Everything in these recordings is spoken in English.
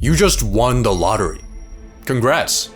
You just won the lottery. Congrats.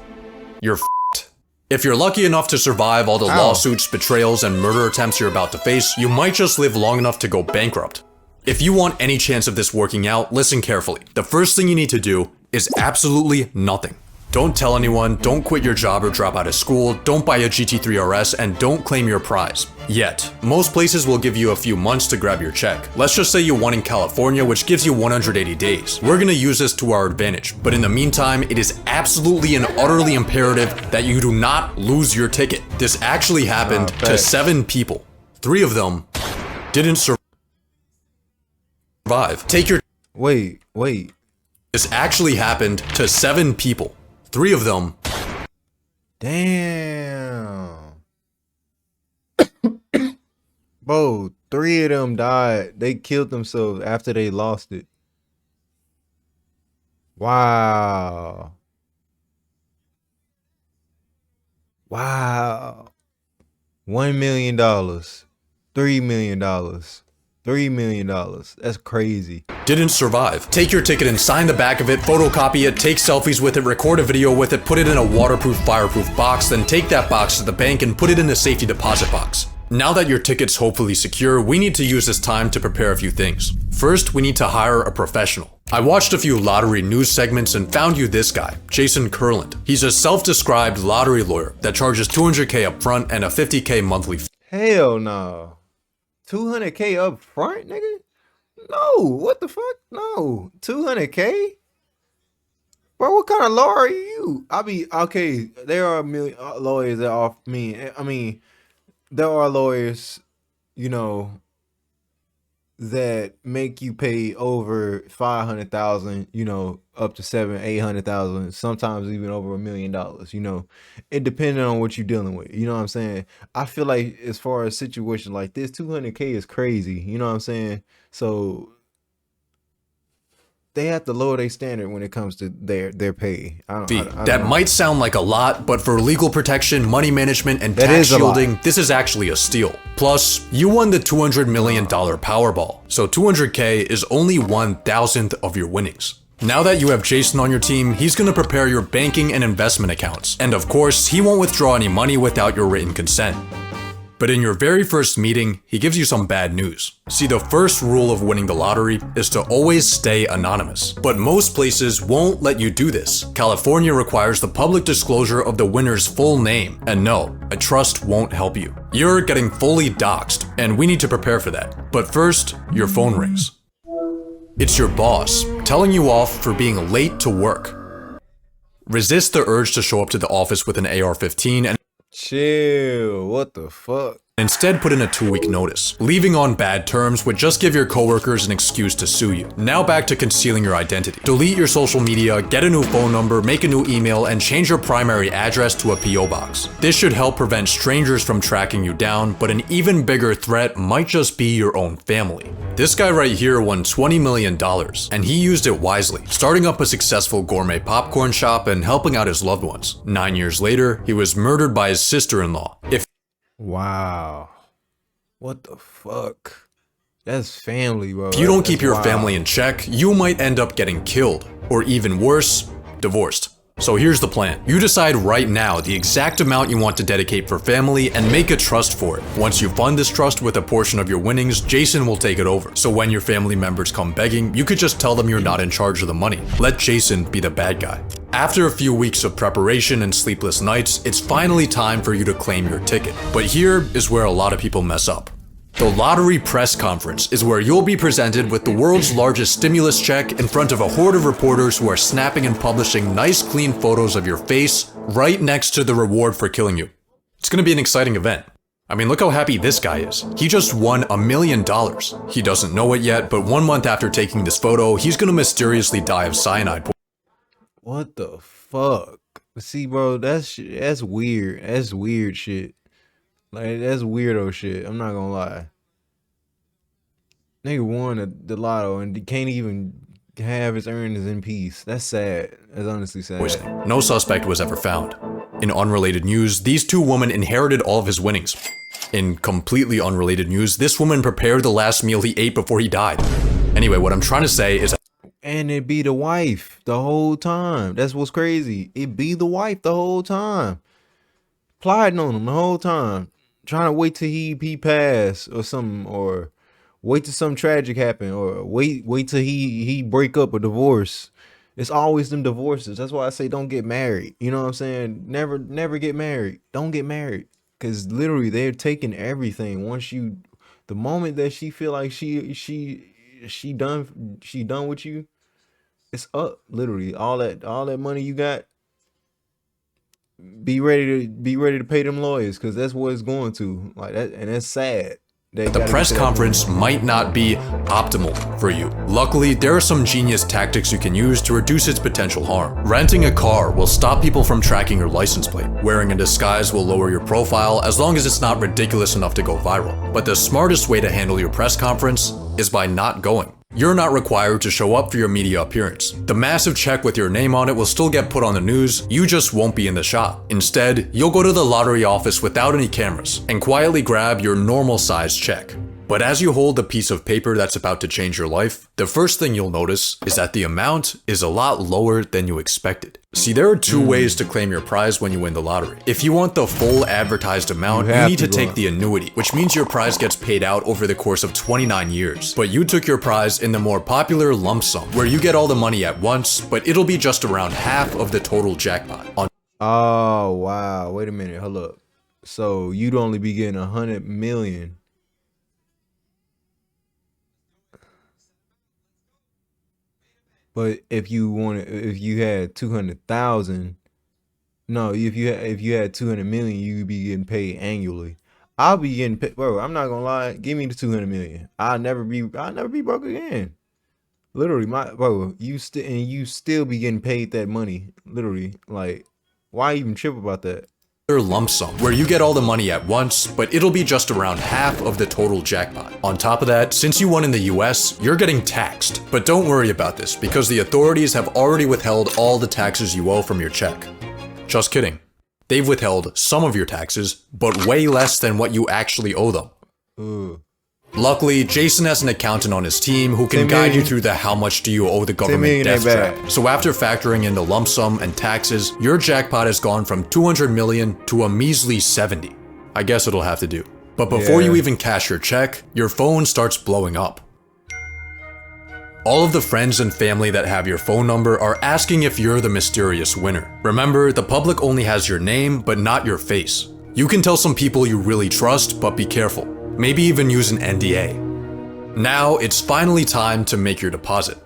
You're f***ed. If you're lucky enough to survive all the lawsuits, betrayals, and murder attempts you're about to face, you might just live long enough to go bankrupt. If you want any chance of this working out, listen carefully. The first thing you need to do is absolutely nothing. Don't tell anyone, don't quit your job or drop out of school, don't buy a GT3 RS, and don't claim your prize. Yet. Most places will give you a few months to grab your check. Let's just say you won in California, which gives you 180 days. We're gonna use this to our advantage, but in the meantime, it is absolutely and utterly imperative that you do not lose your ticket. This actually happened to 7 people. 3 of them didn't survive. Take your— Wait. This actually happened to 7 people. 3 of them. Damn. Bro, 3 of them died. They killed themselves after they lost it. Wow. $1 million. $3 million. $3 million. That's crazy. Didn't survive. Take your ticket and sign the back of it, photocopy it, take selfies with it, record a video with it, put it in a waterproof, fireproof box, then take that box to the bank and put it in a safety deposit box. Now that your ticket's hopefully secure, we need to use this time to prepare a few things. First, we need to hire a professional. I watched a few lottery news segments and found you this guy, Jason Kurland. He's a self-described lottery lawyer that charges $200K up front and a $50K monthly fee. Hell no. $200K up front, nigga? No, what the fuck? No, $200K? Bro, what kind of lawyer are you? Okay, there are a million lawyers that offer me. I mean, there are lawyers, you know, that make you pay over $500,000, you know, up to $700,000-800,000, sometimes even over $1 million, you know, it depending on what you're dealing with, you know what I'm saying? I feel like as far as situations like this, $200K is crazy, you know what I'm saying? So they have to lower their standard when it comes to their pay. I don't might sound like a lot, but for legal protection, money management, and tax shielding, this is actually a steal. Plus, you won the $200 million Powerball, so $200K is only 1,000th of your winnings. Now that you have Jason on your team, he's gonna prepare your banking and investment accounts. And of course, he won't withdraw any money without your written consent. But in your very first meeting, he gives you some bad news. See, the first rule of winning the lottery is to always stay anonymous. But most places won't let you do this. California requires the public disclosure of the winner's full name. And no, a trust won't help you. You're getting fully doxxed, and we need to prepare for that. But first, your phone rings. It's your boss, telling you off for being late to work. Resist the urge to show up to the office with an AR-15 and chill, what the fuck? Instead, put in a 2-week notice. Leaving on bad terms would just give your coworkers an excuse to sue you. Now back to concealing your identity. Delete your social media, get a new phone number, make a new email, and change your primary address to a PO box. This should help prevent strangers from tracking you down, but an even bigger threat might just be your own family. This guy right here won $20 million, and he used it wisely, starting up a successful gourmet popcorn shop and helping out his loved ones. 9 years later, he was murdered by his sister-in-law. Wow. What the fuck? That's family, bro. If you don't keep your family in check, you might end up getting killed, or even worse, divorced. So here's the plan. You decide right now the exact amount you want to dedicate for family and make a trust for it. Once you fund this trust with a portion of your winnings, Jason will take it over. So when your family members come begging, you could just tell them you're not in charge of the money. Let Jason be the bad guy. After a few weeks of preparation and sleepless nights, it's finally time for you to claim your ticket. But here is where a lot of people mess up. The lottery press conference is where you'll be presented with the world's largest stimulus check in front of a horde of reporters who are snapping and publishing nice clean photos of your face right next to the reward for killing you. It's gonna be an exciting event. I mean, look how happy this guy is. He just won $1 million. He doesn't know it yet, but 1 month after taking this photo, he's gonna mysteriously die of cyanide poisoning. What the fuck? See, bro, that's weird. That's weird shit. Like, that's weirdo shit. I'm not gonna lie. Nigga won the lotto and can't even have his earnings in peace. That's sad. That's honestly sad. No suspect was ever found. In unrelated news, these 2 women inherited all of his winnings. In completely unrelated news, this woman prepared the last meal he ate before he died. Anyway, what I'm trying to say is And it be the wife the whole time. That's what's crazy. It be the wife the whole time. Plotting on him the whole time. Trying to wait till he pass or something, or wait till something tragic happen, or wait till he break up or divorce. It's always them divorces. That's why I say don't get married. You know what I'm saying? Never get married. Don't get married. Cause literally they're taking everything. The moment that she feel like she done with you, it's up. Literally all that money you got. Be ready to pay them lawyers, because that's what it's going to. Like that, and that's sad. The press conference might not be optimal for you. Luckily, there are some genius tactics you can use to reduce its potential harm. Renting a car will stop people from tracking your license plate. Wearing a disguise will lower your profile as long as it's not ridiculous enough to go viral. But the smartest way to handle your press conference is by not going. You're not required to show up for your media appearance. The massive check with your name on it will still get put on the news, you just won't be in the shot. Instead, you'll go to the lottery office without any cameras and quietly grab your normal size check. But as you hold the piece of paper that's about to change your life, the first thing you'll notice is that the amount is a lot lower than you expected. See, there are two ways to claim your prize when you win the lottery. If you want the full advertised amount, you need to take the annuity, which means your prize gets paid out over the course of 29 years. But you took your prize in the more popular lump sum, where you get all the money at once, but it'll be just around half of the total jackpot. Oh, wow. Wait a minute. Hold up. So you'd only be getting 100 million. But if you had 200,000, no, if you had 200 million, you'd be getting paid annually. I'll be getting paid, bro. I'm not gonna lie. Give me the 200 million. I'll never be broke again. Literally, you still be getting paid that money. Literally, like, why even trip about that? Lump sum, where you get all the money at once, but it'll be just around half of the total jackpot. On top of that, since you won in the US, you're getting taxed. But don't worry about this, because the authorities have already withheld all the taxes you owe from your check. Just kidding. They've withheld some of your taxes, but way less than what you actually owe them. Luckily, Jason has an accountant on his team who can guide you through the how much do you owe the government death trap. So after factoring in the lump sum and taxes, your jackpot has gone from 200 million to a measly 70. I guess it'll have to do. But before you even cash your check, your phone starts blowing up. All of the friends and family that have your phone number are asking if you're the mysterious winner. Remember, the public only has your name, but not your face. You can tell some people you really trust, but be careful. Maybe even use an NDA. Now it's finally time to make your deposit.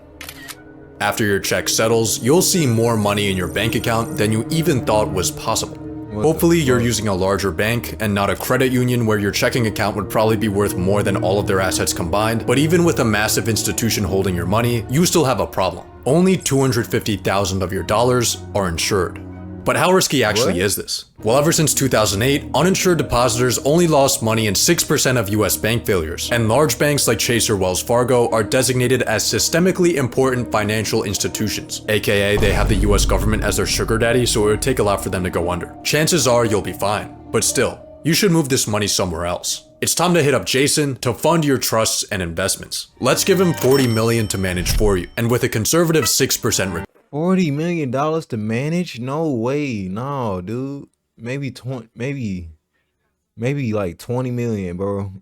After your check settles, you'll see more money in your bank account than you even thought was possible. Hopefully you're using a larger bank and not a credit union where your checking account would probably be worth more than all of their assets combined, but even with a massive institution holding your money, you still have a problem. Only 250,000 of your dollars are insured. But how risky actually is this? Well, ever since 2008, uninsured depositors only lost money in 6% of US bank failures, and large banks like Chase or Wells Fargo are designated as systemically important financial institutions, aka they have the US government as their sugar daddy, so it would take a lot for them to go under. Chances are you'll be fine, but still, you should move this money somewhere else. It's time to hit up Jason to fund your trusts and investments. Let's give him 40 million to manage for you, and with a conservative 6% return. $40 million to manage? No way. No, dude. Maybe like 20 million, bro.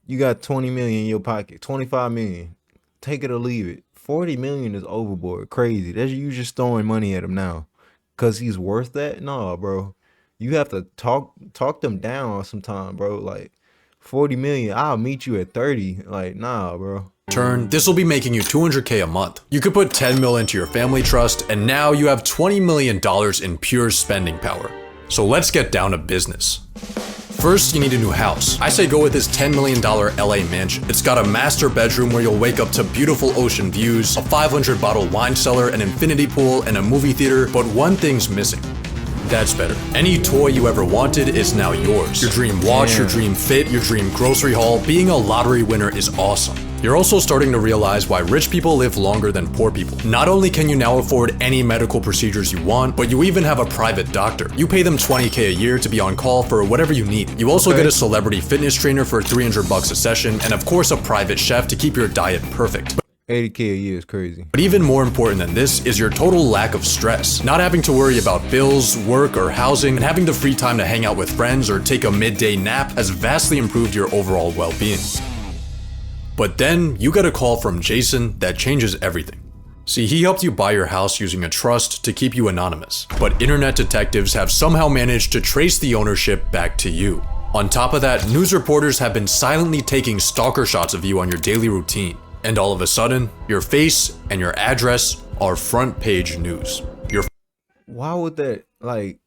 You got 20 million in your pocket. 25 million. Take it or leave it. 40 million is overboard. Crazy. That's you just throwing money at him now. Cause he's worth that? No, bro. You have to talk them down sometime, bro. Like 40 million, I'll meet you at 30. Like, nah, bro. This will be making you 200K a month. You could put 10 mil into your family trust, and now you have $20 million in pure spending power. So let's get down to business. First, you need a new house. I say go with this $10 million LA mansion. It's got a master bedroom where you'll wake up to beautiful ocean views, a 500 bottle wine cellar, an infinity pool, and a movie theater, but one thing's missing. That's better. Any toy you ever wanted is now yours. Your dream watch, your dream fit, your dream grocery haul. Being a lottery winner is awesome. You're also starting to realize why rich people live longer than poor people. Not only can you now afford any medical procedures you want, but you even have a private doctor. You pay them $20K a year to be on call for whatever you need. You also get a celebrity fitness trainer for $300 a session, and of course a private chef to keep your diet perfect. 80K a year is crazy. But even more important than this is your total lack of stress. Not having to worry about bills, work, or housing, and having the free time to hang out with friends or take a midday nap has vastly improved your overall well-being. But then you get a call from Jason that changes everything. See, he helped you buy your house using a trust to keep you anonymous, but internet detectives have somehow managed to trace the ownership back to you. On top of that, news reporters have been silently taking stalker shots of you on your daily routine. And all of a sudden, your face and your address are front page news. Why would that, like,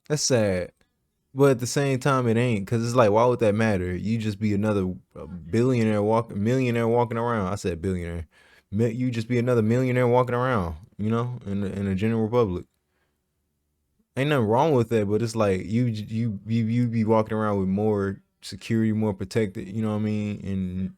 that's sad. But at the same time, it ain't, because it's like, why would that matter? You just be another millionaire walking around. I said billionaire. You just be another millionaire walking around, you know, in the general public. Ain't nothing wrong with that, but it's like you be walking around with more security, more protected, you know what I mean? And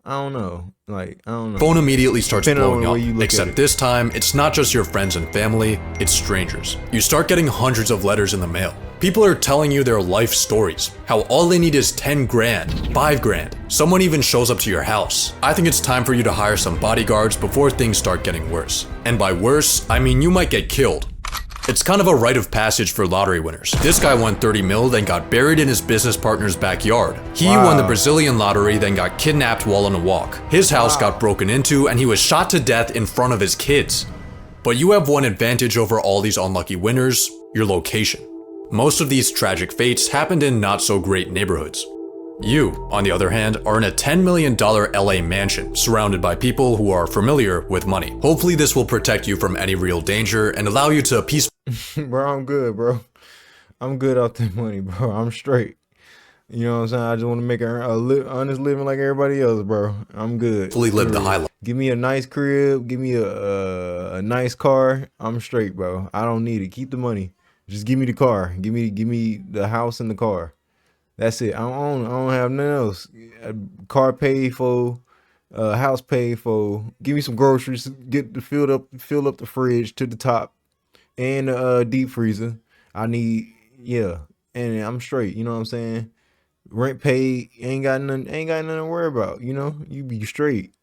I don't know. Like, I don't know. Phone immediately starts blowing up, except except this time, it's not just your friends and family, it's strangers. You start getting hundreds of letters in the mail. People are telling you their life stories, how all they need is 10 grand, 5 grand. Someone even shows up to your house. I think it's time for you to hire some bodyguards before things start getting worse. And by worse, I mean you might get killed. It's kind of a rite of passage for lottery winners. This guy won 30 mil, then got buried in his business partner's backyard. He won the Brazilian lottery, then got kidnapped while on a walk. His house got broken into, and he was shot to death in front of his kids. But you have one advantage over all these unlucky winners: your location. Most of these tragic fates happened in not so great neighborhoods. You, on the other hand, are in a $10 million LA mansion, surrounded by people who are familiar with money. Hopefully this will protect you from any real danger and allow you to peacefully Bro, I'm good, bro. I'm good off that money, bro. I'm straight. You know what I'm saying? I just want to make a honest living like everybody else, bro. I'm good. fully live the high life. Give me a nice crib. Give me a nice car. I'm straight, bro. I don't need it. Keep the money. Just give me the car. Give me the house and the car. That's it. I don't have nothing else. A car paid for, house paid for. Give me some groceries. Fill up the fridge to the top, and deep freezer. I need, yeah, and I'm straight. You know what I'm saying? Rent paid. Ain't got nothing to worry about. You know, you be straight.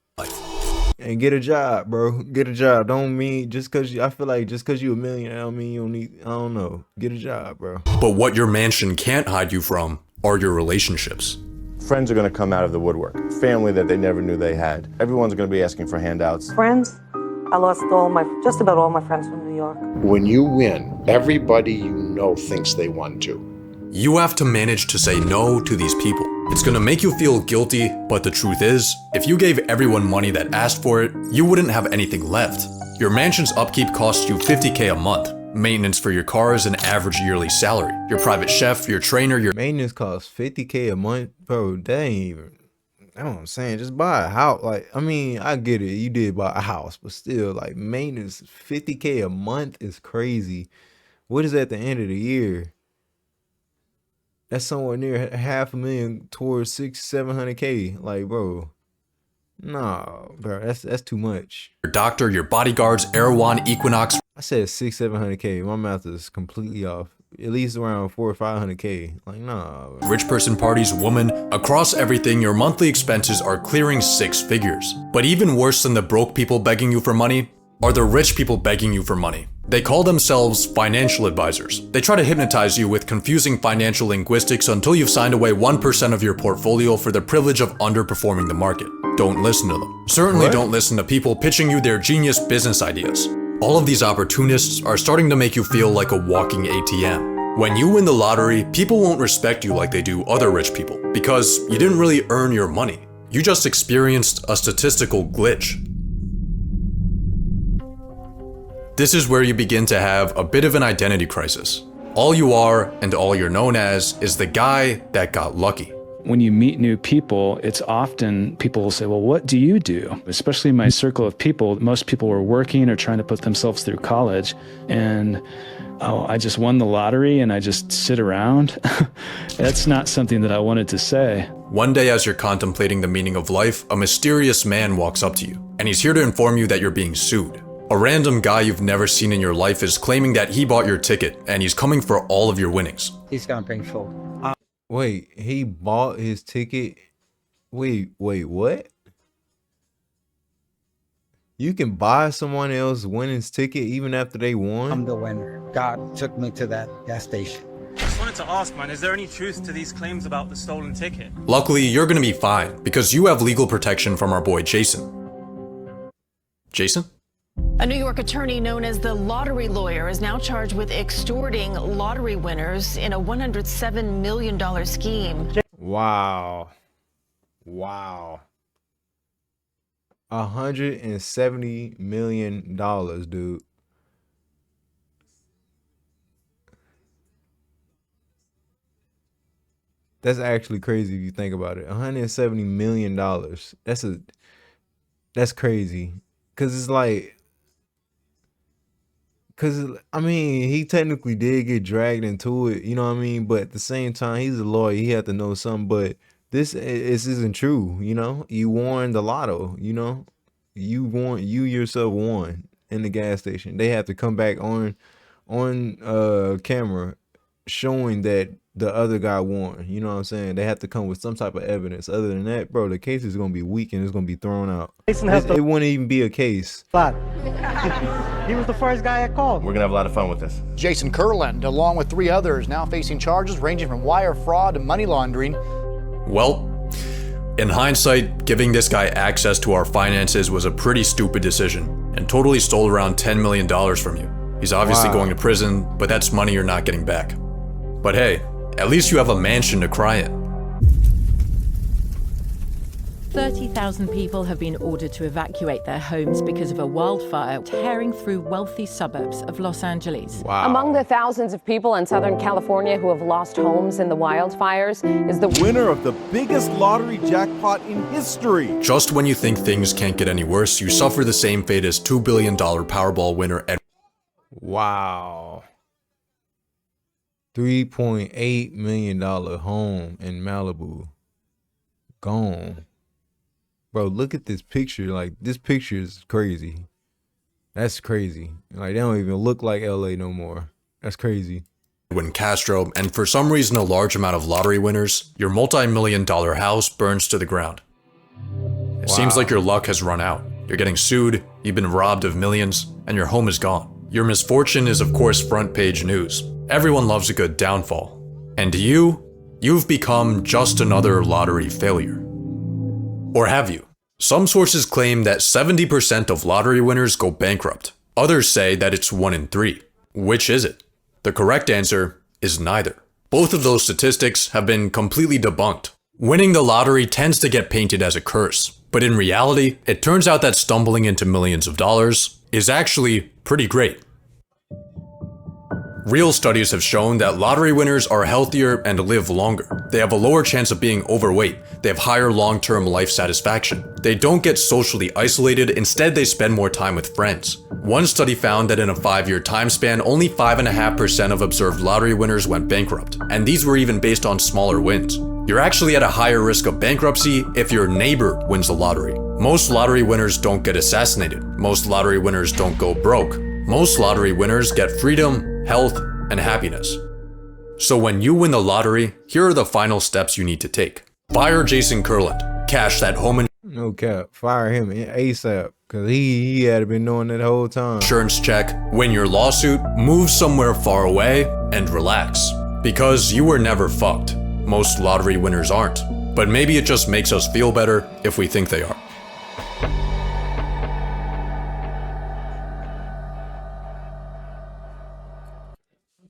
And get a job, bro. Get a job. Don't mean I feel like just cause you a millionaire, I don't mean you don't need. I don't know. Get a job, bro. But what your mansion can't hide you from are your relationships. Friends are going to come out of the woodwork. Family that they never knew they had. Everyone's going to be asking for handouts. Friends? I lost just about all my friends from New York. When you win, everybody you know thinks they won too. You have to manage to say no to these people. It's gonna make you feel guilty, but the truth is, if you gave everyone money that asked for it, you wouldn't have anything left. Your mansion's upkeep costs you $50K a month. Maintenance for your car is an average yearly salary. Your private chef, your trainer, your maintenance costs $50K a month, bro. That ain't even. That's what I'm saying. Just buy a house. Like, I mean, I get it. You did buy a house, but still, like, maintenance $50K a month is crazy. What is that at the end of the year? That's somewhere near $500,000 towards $600-700K. Like, bro. No, bro, that's too much. Your doctor, your bodyguards, Erewhon, Equinox. I said $600-700K. My math is completely off. At least around $400 or $500K. Like, nah. Bro. Rich person parties, woman. Across everything, your monthly expenses are clearing 6 figures. But even worse than the broke people begging you for money are the rich people begging you for money. They call themselves financial advisors. They try to hypnotize you with confusing financial linguistics until you've signed away 1% of your portfolio for the privilege of underperforming the market. Don't listen to them. Certainly don't listen to people pitching you their genius business ideas. All of these opportunists are starting to make you feel like a walking ATM. When you win the lottery, people won't respect you like they do other rich people because you didn't really earn your money. You just experienced a statistical glitch. This is where you begin to have a bit of an identity crisis. All you are and all you're known as is the guy that got lucky. When you meet new people, it's often people will say, well, what do you do? Especially in my circle of people, most people were working or trying to put themselves through college. And, oh, I just won the lottery and I just sit around. That's not something that I wanted to say. One day as you're contemplating the meaning of life, a mysterious man walks up to you, and he's here to inform you that you're being sued. A random guy you've never seen in your life is claiming that he bought your ticket, and he's coming for all of your winnings. He's gonna bring food. Wait, he bought his ticket Wait, what? You can buy someone else winning's ticket even after they won? I'm the winner. God took me to that gas station. Just wanted to ask, man, is there any truth to these claims about the stolen ticket? Luckily, you're gonna be fine because you have legal protection from our boy Jason. Jason? A New York attorney known as the lottery lawyer is now charged with extorting lottery winners in a $107 million scheme. Wow. $170 million, dude. That's actually crazy if you think about it. $170 million. That's crazy. Cause I mean, he technically did get dragged into it, you know what I mean? But at the same time, he's a lawyer. He had to know something. But this isn't true, you know? You won the lotto, you know? You yourself won in the gas station. They have to come back on camera showing that the other guy won. You know what I'm saying? They have to come with some type of evidence. Other than that, bro, the case is gonna be weak and it's gonna be thrown out. It wouldn't even be a case. He was the first guy I called. We're gonna have a lot of fun with this. Jason Kurland, along with 3 others, now facing charges ranging from wire fraud to money laundering. Well, in hindsight, giving this guy access to our finances was a pretty stupid decision and totally stole around $10 million from you. He's obviously going to prison, but that's money you're not getting back. But hey, at least you have a mansion to cry in. 30,000 people have been ordered to evacuate their homes because of a wildfire tearing through wealthy suburbs of Los Angeles. Wow. Among the thousands of people in Southern California who have lost homes in the wildfires is the winner of the biggest lottery jackpot in history. Just when you think things can't get any worse, you suffer the same fate as $2 billion Powerball winner Ed. Wow. $3.8 million home in Malibu. Gone. Bro, look at this picture. Like, this picture is crazy. That's crazy. Like, they don't even look like LA no more. That's crazy. When Castro, and for some reason a large amount of lottery winners, your multi-million-dollar house burns to the ground. It seems like your luck has run out. You're getting sued, you've been robbed of millions, and your home is gone. Your misfortune is of course front page news. Everyone loves a good downfall. And you've become just another lottery failure. Or have you? Some sources claim that 70% of lottery winners go bankrupt. Others say that it's 1 in 3. Which is it? The correct answer is neither. Both of those statistics have been completely debunked. Winning the lottery tends to get painted as a curse, but in reality, it turns out that stumbling into millions of dollars is actually pretty great. Real studies have shown that lottery winners are healthier and live longer. They have a lower chance of being overweight. They have higher long-term life satisfaction. They don't get socially isolated, instead they spend more time with friends. One study found that in a 5-year time span, only 5.5% of observed lottery winners went bankrupt, and these were even based on smaller wins. You're actually at a higher risk of bankruptcy if your neighbor wins the lottery. Most lottery winners don't get assassinated. Most lottery winners don't go broke. Most lottery winners get freedom, health, and happiness. So when you win the lottery, here are the final steps you need to take. Fire Jason Kurland. Cash that home No cap. Fire him ASAP. Cause he had been doing that whole time. Insurance check, win your lawsuit, move somewhere far away, and relax. Because you were never fucked. Most lottery winners aren't. But maybe it just makes us feel better if we think they are.